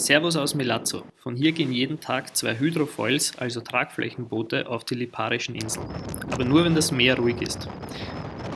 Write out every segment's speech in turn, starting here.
Servus aus Milazzo. Von hier gehen jeden Tag 2 Hydrofoils, also Tragflächenboote, auf die Liparischen Inseln. Aber nur wenn das Meer ruhig ist.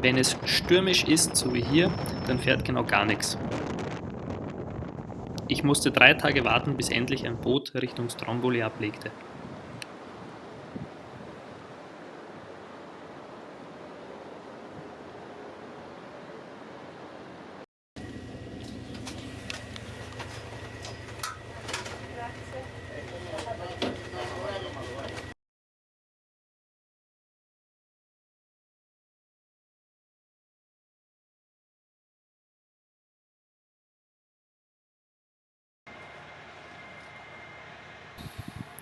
Wenn es stürmisch ist, so wie hier, dann fährt genau gar nichts. Ich musste 3 Tage warten, bis endlich ein Boot Richtung Stromboli ablegte.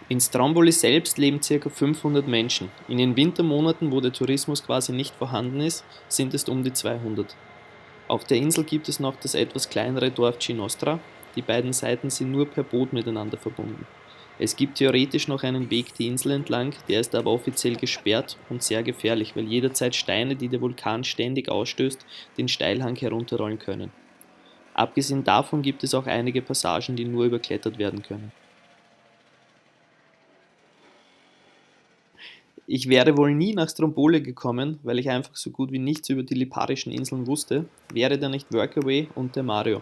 In Stromboli selbst leben ca. 500 Menschen. In den Wintermonaten, wo der Tourismus quasi nicht vorhanden ist, sind es um die 200. Auf der Insel gibt es noch das etwas kleinere Dorf Ginostra. Die beiden Seiten sind nur per Boot miteinander verbunden. Es gibt theoretisch noch einen Weg die Insel entlang, der ist aber offiziell gesperrt und sehr gefährlich, weil jederzeit Steine, die der Vulkan ständig ausstößt, den Steilhang herunterrollen können. Abgesehen davon gibt es auch einige Passagen, die nur überklettert werden können. Ich wäre wohl nie nach Stromboli gekommen, weil ich einfach so gut wie nichts über die Liparischen Inseln wusste, wäre da nicht Workaway und der Mario.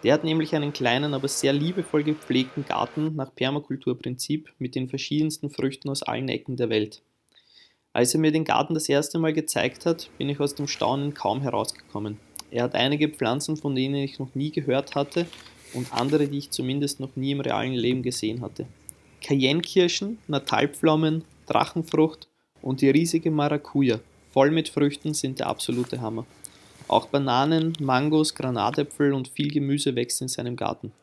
Der hat nämlich einen kleinen, aber sehr liebevoll gepflegten Garten nach Permakulturprinzip mit den verschiedensten Früchten aus allen Ecken der Welt. Als er mir den Garten das erste Mal gezeigt hat, bin ich aus dem Staunen kaum herausgekommen. Er hat einige Pflanzen, von denen ich noch nie gehört hatte und andere, die ich zumindest noch nie im realen Leben gesehen hatte. Cayennekirschen, Natalpflaumen, Drachenfrucht und die riesige Maracuja, voll mit Früchten, sind der absolute Hammer. Auch Bananen, Mangos, Granatäpfel und viel Gemüse wächst in seinem Garten.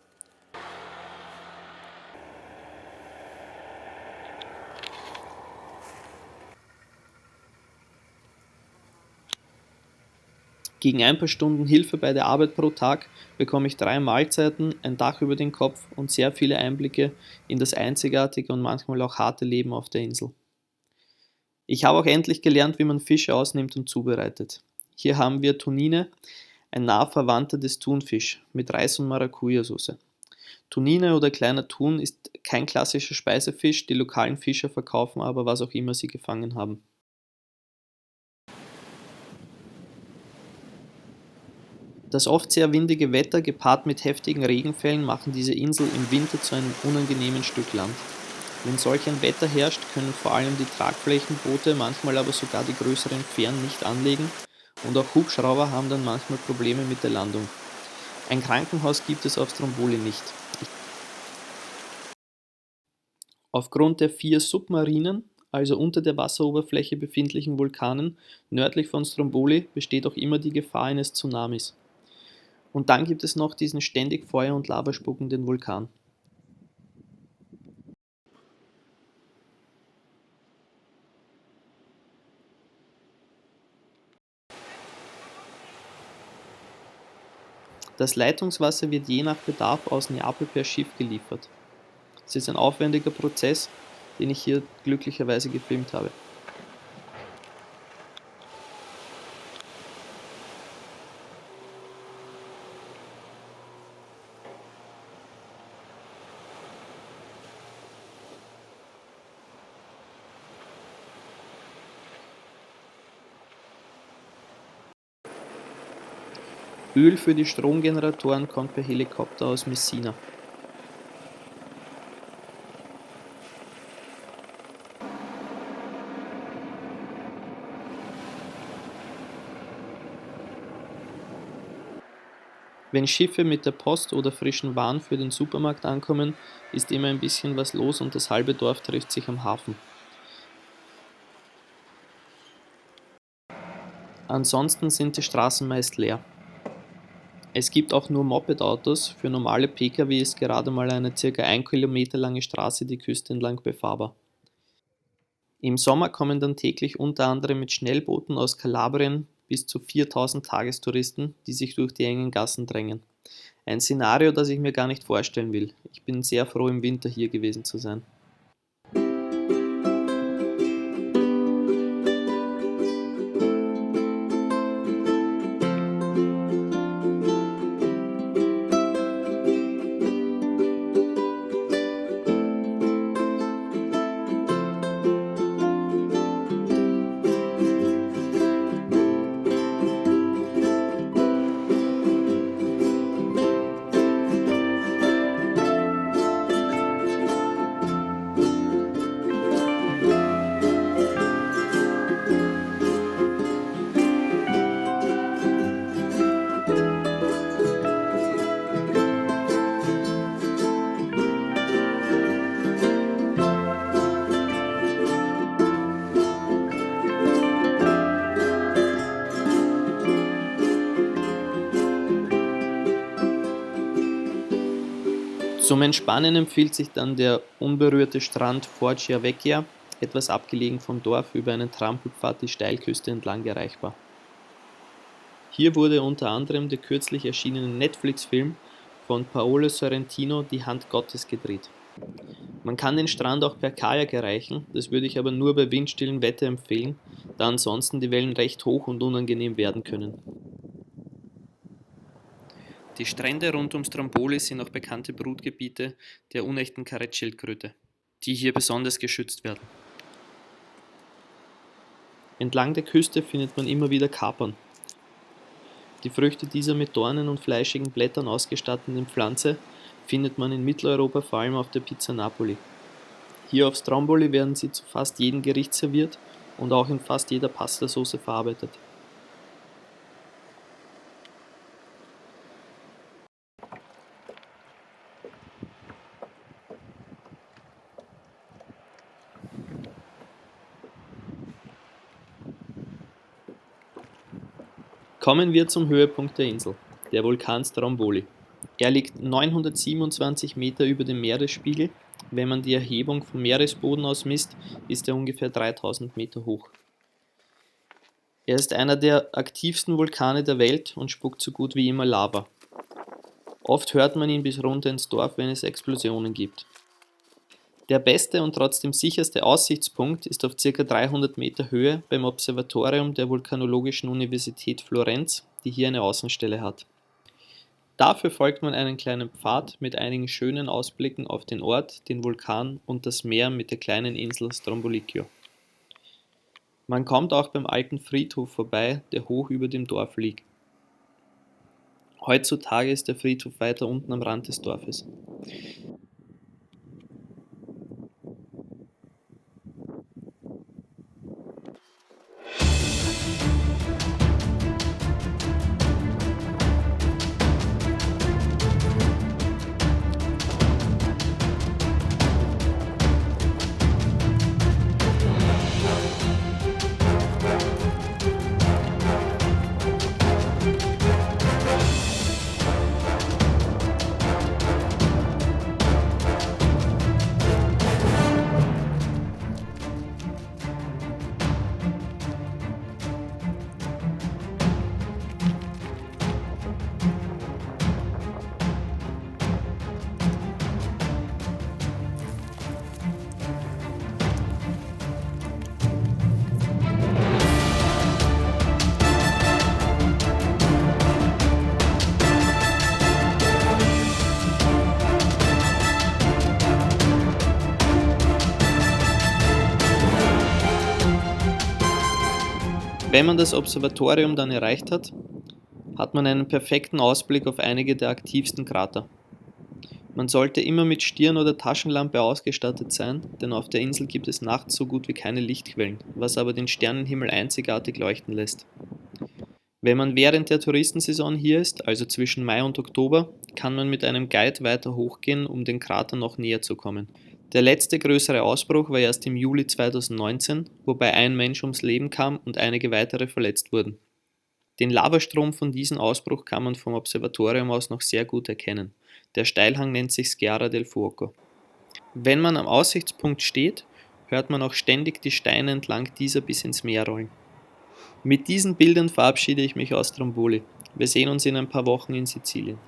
Gegen ein paar Stunden Hilfe bei der Arbeit pro Tag bekomme ich 3 Mahlzeiten, ein Dach über den Kopf und sehr viele Einblicke in das einzigartige und manchmal auch harte Leben auf der Insel. Ich habe auch endlich gelernt, wie man Fische ausnimmt und zubereitet. Hier haben wir Tunine, ein nah Verwandter des Thunfisch, mit Reis und Maracuja-Soße. Tunine oder kleiner Thun ist kein klassischer Speisefisch, die lokalen Fischer verkaufen aber, was auch immer sie gefangen haben. Das oft sehr windige Wetter gepaart mit heftigen Regenfällen machen diese Insel im Winter zu einem unangenehmen Stück Land. Wenn solch ein Wetter herrscht, können vor allem die Tragflächenboote, manchmal aber sogar die größeren Fähren nicht anlegen und auch Hubschrauber haben dann manchmal Probleme mit der Landung. Ein Krankenhaus gibt es auf Stromboli nicht. Aufgrund der 4 Submarinen, also unter der Wasseroberfläche befindlichen Vulkanen, nördlich von Stromboli besteht auch immer die Gefahr eines Tsunamis. Und dann gibt es noch diesen ständig Feuer und Lava spuckenden Vulkan. Das Leitungswasser wird je nach Bedarf aus Neapel per Schiff geliefert. Es ist ein aufwendiger Prozess, den ich hier glücklicherweise gefilmt habe. Öl für die Stromgeneratoren kommt per Helikopter aus Messina. Wenn Schiffe mit der Post oder frischen Waren für den Supermarkt ankommen, ist immer ein bisschen was los und das halbe Dorf trifft sich am Hafen. Ansonsten sind die Straßen meist leer. Es gibt auch nur Moped-Autos, für normale Pkw ist gerade mal eine ca. 1 Kilometer lange Straße die Küste entlang befahrbar. Im Sommer kommen dann täglich unter anderem mit Schnellbooten aus Kalabrien bis zu 4000 Tagestouristen, die sich durch die engen Gassen drängen. Ein Szenario, das ich mir gar nicht vorstellen will. Ich bin sehr froh, im Winter hier gewesen zu sein. Zum Entspannen empfiehlt sich dann der unberührte Strand Foggia Vecchia, etwas abgelegen vom Dorf über einen Trampelpfad die Steilküste entlang erreichbar. Hier wurde unter anderem der kürzlich erschienene Netflix-Film von Paolo Sorrentino Die Hand Gottes gedreht. Man kann den Strand auch per Kajak erreichen, das würde ich aber nur bei windstillem Wetter empfehlen, da ansonsten die Wellen recht hoch und unangenehm werden können. Die Strände rund um Stromboli sind auch bekannte Brutgebiete der unechten Karettschildkröte, die hier besonders geschützt werden. Entlang der Küste findet man immer wieder Kapern. Die Früchte dieser mit Dornen und fleischigen Blättern ausgestatteten Pflanze findet man in Mitteleuropa vor allem auf der Pizza Napoli. Hier auf Stromboli werden sie zu fast jedem Gericht serviert und auch in fast jeder Pastasauce verarbeitet. Kommen wir zum Höhepunkt der Insel, der Vulkan Stromboli. Er liegt 927 Meter über dem Meeresspiegel. Wenn man die Erhebung vom Meeresboden aus misst, ist er ungefähr 3000 Meter hoch. Er ist einer der aktivsten Vulkane der Welt und spuckt so gut wie immer Lava. Oft hört man ihn bis runter ins Dorf, wenn es Explosionen gibt. Der beste und trotzdem sicherste Aussichtspunkt ist auf ca. 300 Meter Höhe beim Observatorium der Vulkanologischen Universität Florenz, die hier eine Außenstelle hat. Dafür folgt man einen kleinen Pfad mit einigen schönen Ausblicken auf den Ort, den Vulkan und das Meer mit der kleinen Insel Strombolicchio. Man kommt auch beim alten Friedhof vorbei, der hoch über dem Dorf liegt. Heutzutage ist der Friedhof weiter unten am Rand des Dorfes. Wenn man das Observatorium dann erreicht hat, hat man einen perfekten Ausblick auf einige der aktivsten Krater. Man sollte immer mit Stirn oder Taschenlampe ausgestattet sein, denn auf der Insel gibt es nachts so gut wie keine Lichtquellen, was aber den Sternenhimmel einzigartig leuchten lässt. Wenn man während der Touristensaison hier ist, also zwischen Mai und Oktober, kann man mit einem Guide weiter hochgehen, um den Krater noch näher zu kommen. Der letzte größere Ausbruch war erst im Juli 2019, wobei ein Mensch ums Leben kam und einige weitere verletzt wurden. Den Lavastrom von diesem Ausbruch kann man vom Observatorium aus noch sehr gut erkennen. Der Steilhang nennt sich Schiara del Fuoco. Wenn man am Aussichtspunkt steht, hört man auch ständig die Steine entlang dieser bis ins Meer rollen. Mit diesen Bildern verabschiede ich mich aus Stromboli. Wir sehen uns in ein paar Wochen in Sizilien.